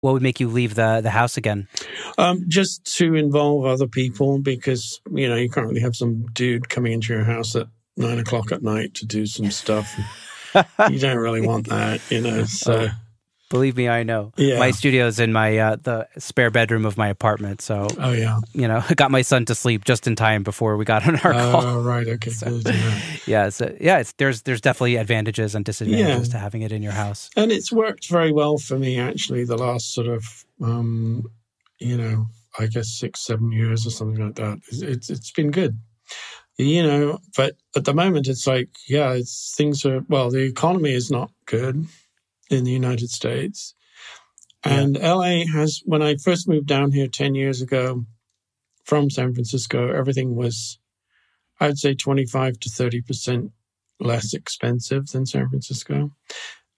What would make you leave the house again? Just to involve other people, because, you know, you can't really have some dude coming into your house at 9 o'clock at night to do some stuff. You don't really want that, you know, so... Believe me, I know. Yeah. My studio's in my the spare bedroom of my apartment, so you know, I got my son to sleep just in time before we got on our call. Oh, right, okay. So, there's definitely advantages and disadvantages to having it in your house, and it's worked very well for me actually. The last sort of you know, I guess 6-7 years or something like that. It's been good, you know. But at the moment, it's like the economy is not good in the United States. And LA has, when I first moved down here 10 years ago from San Francisco, everything was, I'd say 25 to 30% less expensive than San Francisco.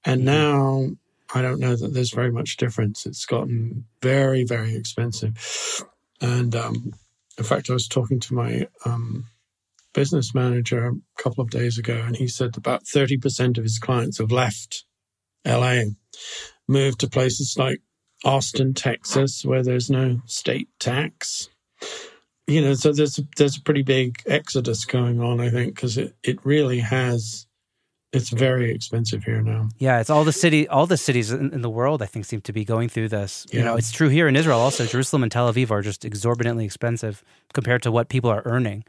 And now I don't know that there's very much difference. It's gotten very, very expensive. And in fact, I was talking to my business manager a couple of days ago, and he said about 30% of his clients have left LA, moved to places like Austin, Texas, where there's no state tax. You know, so there's a pretty big exodus going on, I think, because it really has. It's very expensive here now. Yeah, it's all the cities in the world, I think, seem to be going through this. Yeah. You know, it's true here in Israel also. Jerusalem and Tel Aviv are just exorbitantly expensive compared to what people are earning.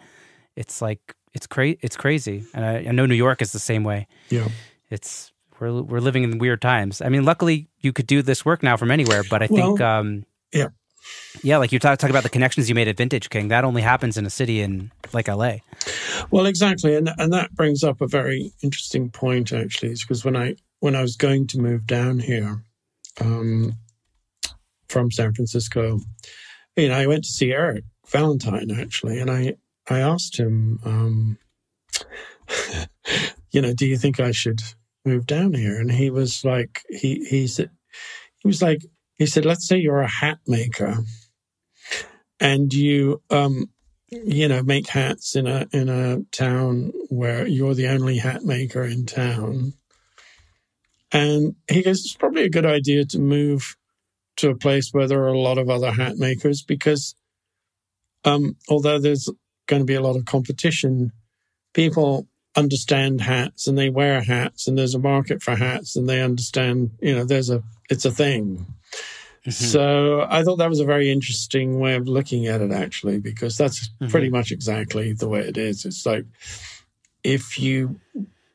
It's like it's crazy, and I know New York is the same way. Yeah, We're living in weird times. I mean, luckily you could do this work now from anywhere, but I think, like you talk about the connections you made at Vintage King, that only happens in a city in like LA. Well, exactly, and that brings up a very interesting point actually, because when I was going to move down here from San Francisco, you know, I went to see Eric Valentine actually, and I asked him, you know, do you think I should move down here? And he was like, he said, let's say you're a hat maker and you know, make hats in a town where you're the only hat maker in town. And he goes, it's probably a good idea to move to a place where there are a lot of other hat makers, because although there's going to be a lot of competition, people understand hats and they wear hats, and there's a market for hats, and they understand, you know, it's a thing. Mm-hmm. So I thought that was a very interesting way of looking at it, actually, because that's pretty much exactly the way it is. It's like, if you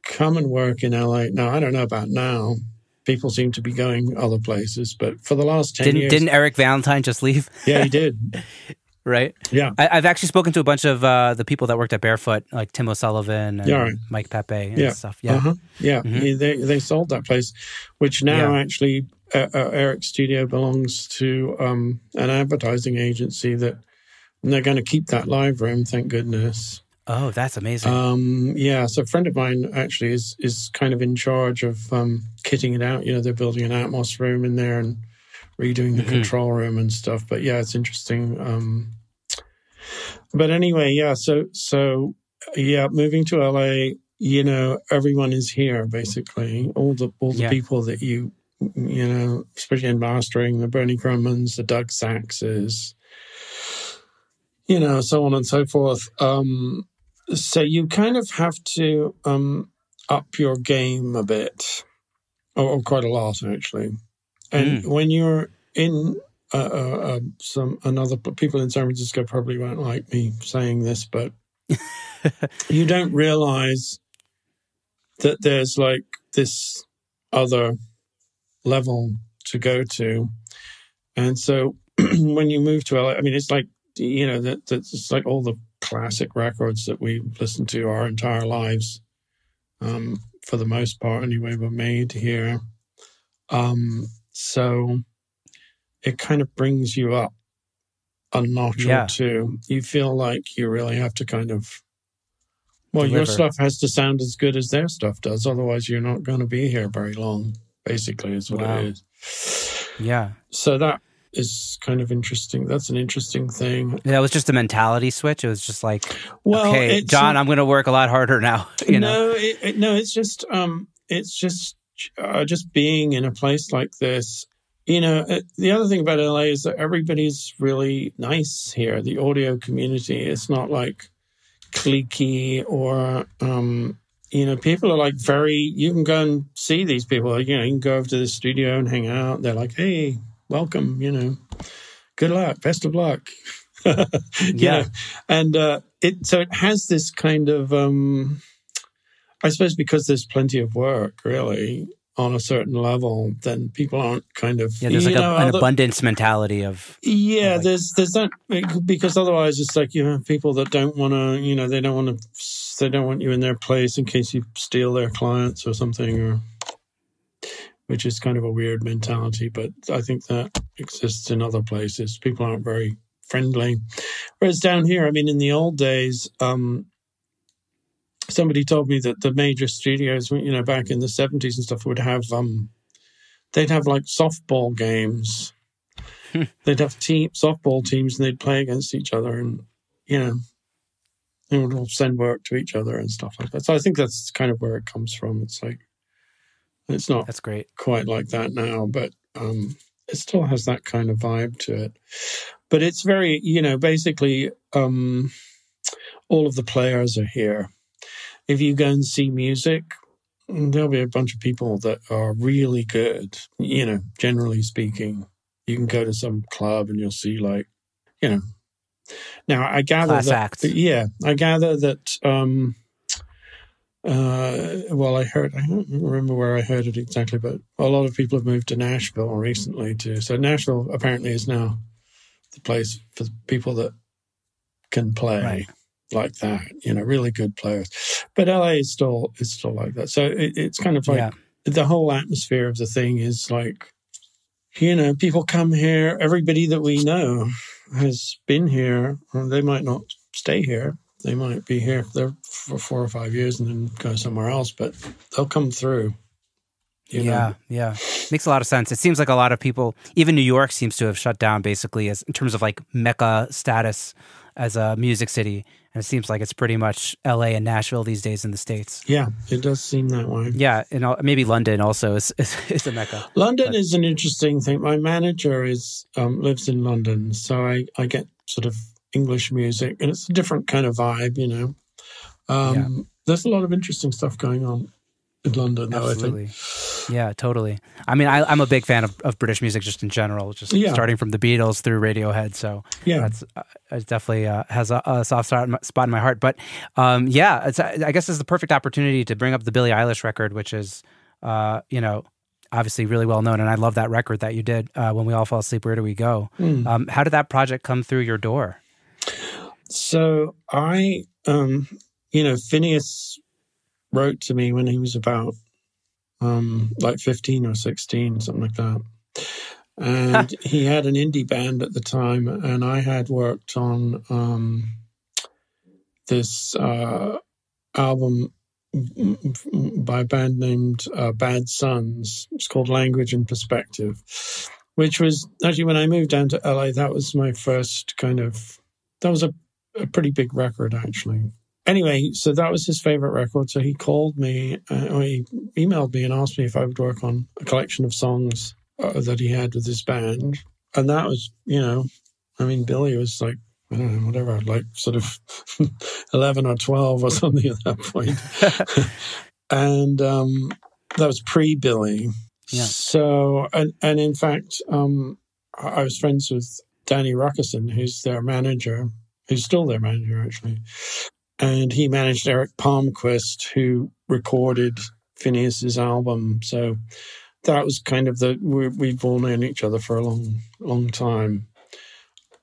come and work in LA, now I don't know about now, people seem to be going other places, but for the last 10 years... Didn't Eric Valentine just leave? Yeah, he did. Right? Yeah. I've actually spoken to a bunch of the people that worked at Barefoot, like Tim O'Sullivan and Mike Pepe and stuff. Yeah. Uh-huh. Yeah. Mm-hmm. They sold that place, which now actually Eric's studio belongs to an advertising agency and they're going to keep that live room, thank goodness. Oh, that's amazing. So a friend of mine actually is kind of in charge of kitting it out. You know, they're building an Atmos room in there and redoing the control room and stuff. But yeah, it's interesting. But anyway, so moving to LA, you know, everyone is here basically. All the people that you know, especially in mastering, the Bernie Crumans, the Doug Saxes, you know, so on and so forth. So you kind of have to up your game a bit, or quite a lot actually. And when you're in another people in San Francisco probably won't like me saying this, but you don't realize that there's like this other level to go to. And so when you move to LA, I mean, it's like, you know, that's like all the classic records that we listened to our entire lives, for the most part anyway, were made here. So it kind of brings you up a notch or two. You feel like you really have to kind of, your stuff has to sound as good as their stuff does. Otherwise, you're not going to be here very long, basically, is what it is. Yeah. So that is kind of interesting. That's an interesting thing. Yeah, it was just a mentality switch. It was just like, okay, John, I'm going to work a lot harder now. It's just being in a place like this. the other thing about LA is that everybody's really nice here. The audio community, it's not like cliquey or, people are like you can go and see these people. You can go over to the studio and hang out. They're like, hey, welcome, good luck, best of luck. Yeah. And it has this kind of, I suppose because there's plenty of work, really, on a certain level, then people aren't kind of... Yeah, there's like an abundance mentality of... Yeah, of there's that, because otherwise it's like you have people that don't want to, they don't want you in their place in case you steal their clients or something, which is kind of a weird mentality, but I think that exists in other places. People aren't very friendly. Whereas down here, in the old days... somebody told me that the major studios, back in the 70s and stuff, would have, they'd have like softball games. They'd have softball teams and they'd play against each other and, they would all send work to each other and stuff like that. So I think that's kind of where it comes from. It's like, it's not that's great. Quite like that now, but it still has that kind of vibe to it. But it's very, basically all of the players are here. If you go and see music, there'll be a bunch of people that are really good, generally speaking. You can go to some club and you'll see Now, I gather class acts. Yeah, I gather that, I don't remember where I heard it exactly, but a lot of people have moved to Nashville recently too. So Nashville apparently is now the place for people that can play. Right. Like that, really good players. But LA is still like that. So it's kind of like the whole atmosphere of the thing is like, people come here. Everybody that we know has been here. Or they might not stay here. They might be here for 4 or 5 years and then go somewhere else. But they'll come through. Yeah. Makes a lot of sense. It seems like a lot of people, even New York seems to have shut down basically as in terms of like Mecca status as a music city. And it seems like it's pretty much LA and Nashville these days in the States. Yeah, it does seem that way. Yeah, and maybe London also is a Mecca. London is an interesting thing. My manager lives in London, so I get sort of English music, and it's a different kind of vibe, There's a lot of interesting stuff going on in London, though, absolutely. I think. Yeah, totally. I'm a big fan of British music just in general, starting from the Beatles through Radiohead. So that's it definitely has a soft spot in my heart. But I guess it's the perfect opportunity to bring up the Billie Eilish record, which is, obviously really well known. And I love that record that you did, When We All Fall Asleep, Where Do We Go? How did that project come through your door? So Finneas wrote to me when he was about 15 or 16, something like that. And he had an indie band at the time, and I had worked on this album by a band named Bad Sons. It's called Language and Perspective, which was actually, when I moved down to LA, that was my first that was a pretty big record, actually. Anyway, so that was his favorite record. So he called me, or he emailed me and asked me if I would work on a collection of songs that he had with his band. And that was, Billy was like, I don't know, whatever, like sort of 11 or 12 or something at that point. And that was pre-Billy. Yeah. So, and in fact, I was friends with Danny Ruckerson, who's their manager, who's still their manager, actually. And he managed Eric Palmquist, who recorded Finneas's album. So that was kind of we've all known each other for a long, long time.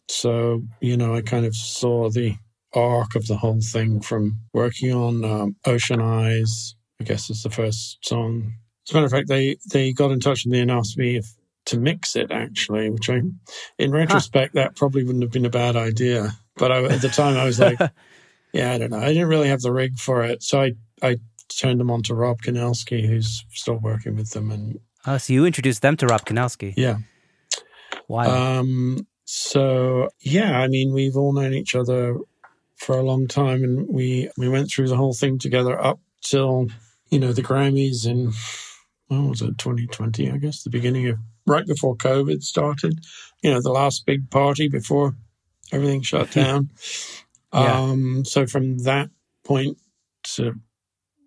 So, I kind of saw the arc of the whole thing from working on Ocean Eyes, I guess is the first song. As a matter of fact, they got in touch with me and asked me to mix it, actually, which in retrospect, that probably wouldn't have been a bad idea. But at the time, I was like... Yeah, I don't know. I didn't really have the rig for it. So I turned them on to Rob Kinelski, who's still working with them. And so you introduced them to Rob Kinelski. Yeah. Wow. We've all known each other for a long time, and we went through the whole thing together up till, the Grammys in, 2020, I guess, the beginning of right before COVID started, the last big party before everything shut down. So from that point to,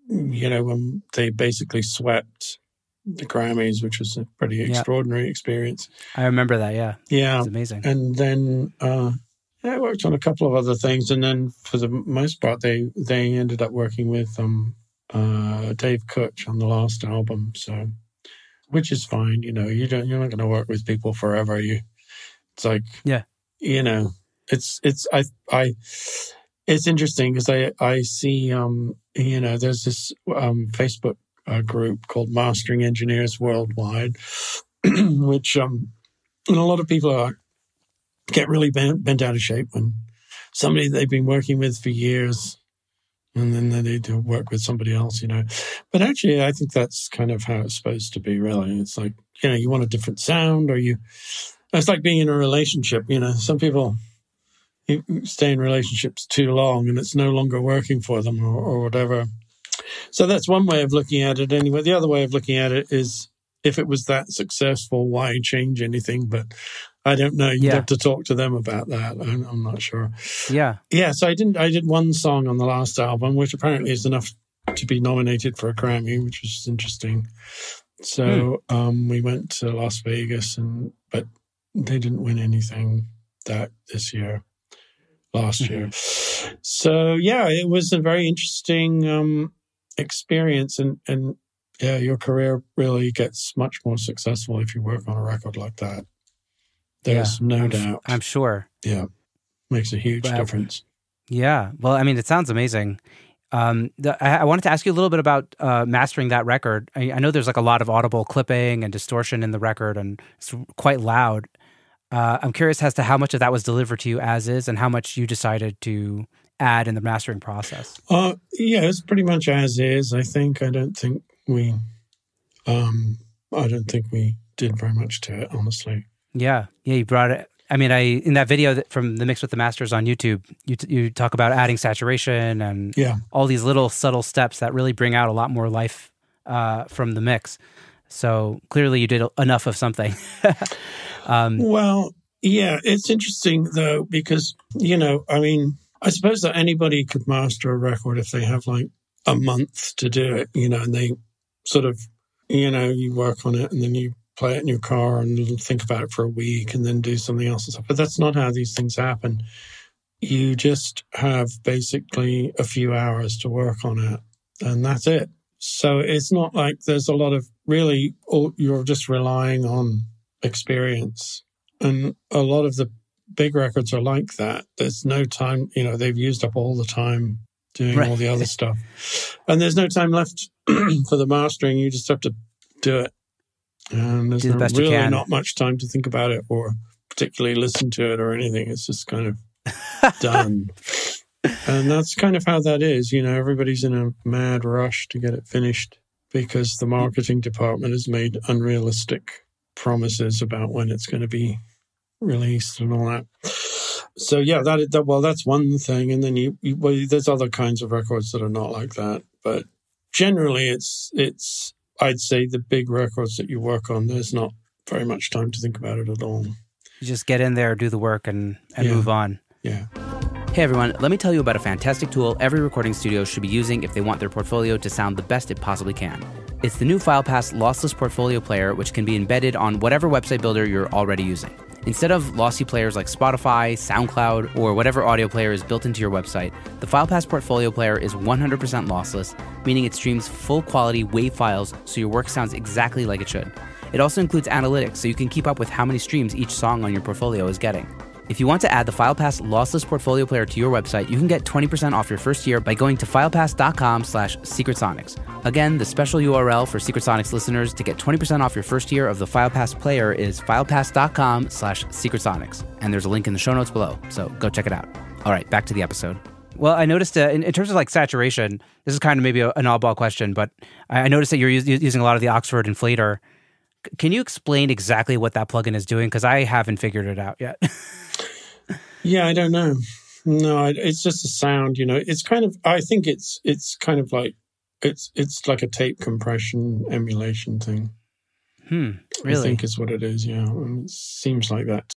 when they basically swept the Grammys, which was a pretty extraordinary experience. I remember that, yeah. Yeah. It was amazing. And then I worked on a couple of other things. And then for the most part, they ended up working with Dave Kutch on the last album. So, which is fine. You're not going to work with people forever. It's like, it's interesting because I see, there's this Facebook group called Mastering Engineers Worldwide, which a lot of people get really bent out of shape when somebody they've been working with for years and then they do work with somebody else, But actually, I think that's kind of how it's supposed to be, really. It's like, you want a different sound it's like being in a relationship, Some people stay in relationships too long and it's no longer working for them or whatever. So that's one way of looking at it anyway. The other way of looking at it is if it was that successful, why change anything? But I don't know. You'd have to talk to them about that. I'm not sure. Yeah. Yeah, so I did one song on the last album, which apparently is enough to be nominated for a Grammy, which was interesting. So we went to Las Vegas, but they didn't win anything this year. Last year. So, it was a very interesting experience. And your career really gets much more successful if you work on a record like that. There's no doubt. I'm sure. Yeah. Makes a huge difference. Yeah. Well, I mean, it sounds amazing. I wanted to ask you a little bit about mastering that record. I know there's like a lot of audible clipping and distortion in the record, and it's quite loud. I'm curious as to how much of that was delivered to you as is and how much you decided to add in the mastering process. It's pretty much as is, I think. I don't think we did very much to it, honestly. Yeah, you brought it. I mean, in that video from the Mix with the Masters on YouTube, you talk about adding saturation and all these little subtle steps that really bring out a lot more life from the mix. So clearly you did enough of something. It's interesting, though, because, I suppose that anybody could master a record if they have like a month to do it, and they sort of, you work on it and then you play it in your car and think about it for a week and then do something else and stuff. But that's not how these things happen. You just have basically a few hours to work on it and that's it. So it's not like there's a lot of you're just relying on experience. And a lot of the big records are like that. There's no time, they've used up all the time doing all the other stuff. And there's no time left for the mastering. You just have to do it. And there's really not much time to think about it or particularly listen to it or anything. It's just kind of done. And that's kind of how that is. Everybody's in a mad rush to get it finished because the marketing department has made unrealistic promises about when it's going to be released and all that. So that's one thing. And then there's other kinds of records that are not like that. But generally, it's I'd say the big records that you work on, there's not very much time to think about it at all. You just get in there, do the work, and move on. Yeah. Hey everyone, let me tell you about a fantastic tool every recording studio should be using if they want their portfolio to sound the best it possibly can. It's the new FilePass Lossless Portfolio Player, which can be embedded on whatever website builder you're already using. Instead of lossy players like Spotify, SoundCloud, or whatever audio player is built into your website, the FilePass Portfolio Player is 100% lossless, meaning it streams full-quality WAV files so your work sounds exactly like it should. It also includes analytics so you can keep up with how many streams each song on your portfolio is getting. If you want to add the FilePass Lossless Portfolio Player to your website, you can get 20% off your first year by going to filepass.com/secretsonics. Again, the special URL for Secret Sonics listeners to get 20% off your first year of the FilePass Player is filepass.com/secretsonics. And there's a link in the show notes below, so go check it out. All right, back to the episode. Well, I noticed in terms of like saturation, this is kind of maybe an oddball question, but I noticed that you're using a lot of the Oxford inflator. Can you explain exactly what that plugin is doing? Because I haven't figured it out yet. Yeah, I don't know. No, it's just a sound, It's kind of, I think it's kind of like, it's like a tape compression emulation thing. Really? I think is what it is, yeah. It seems like that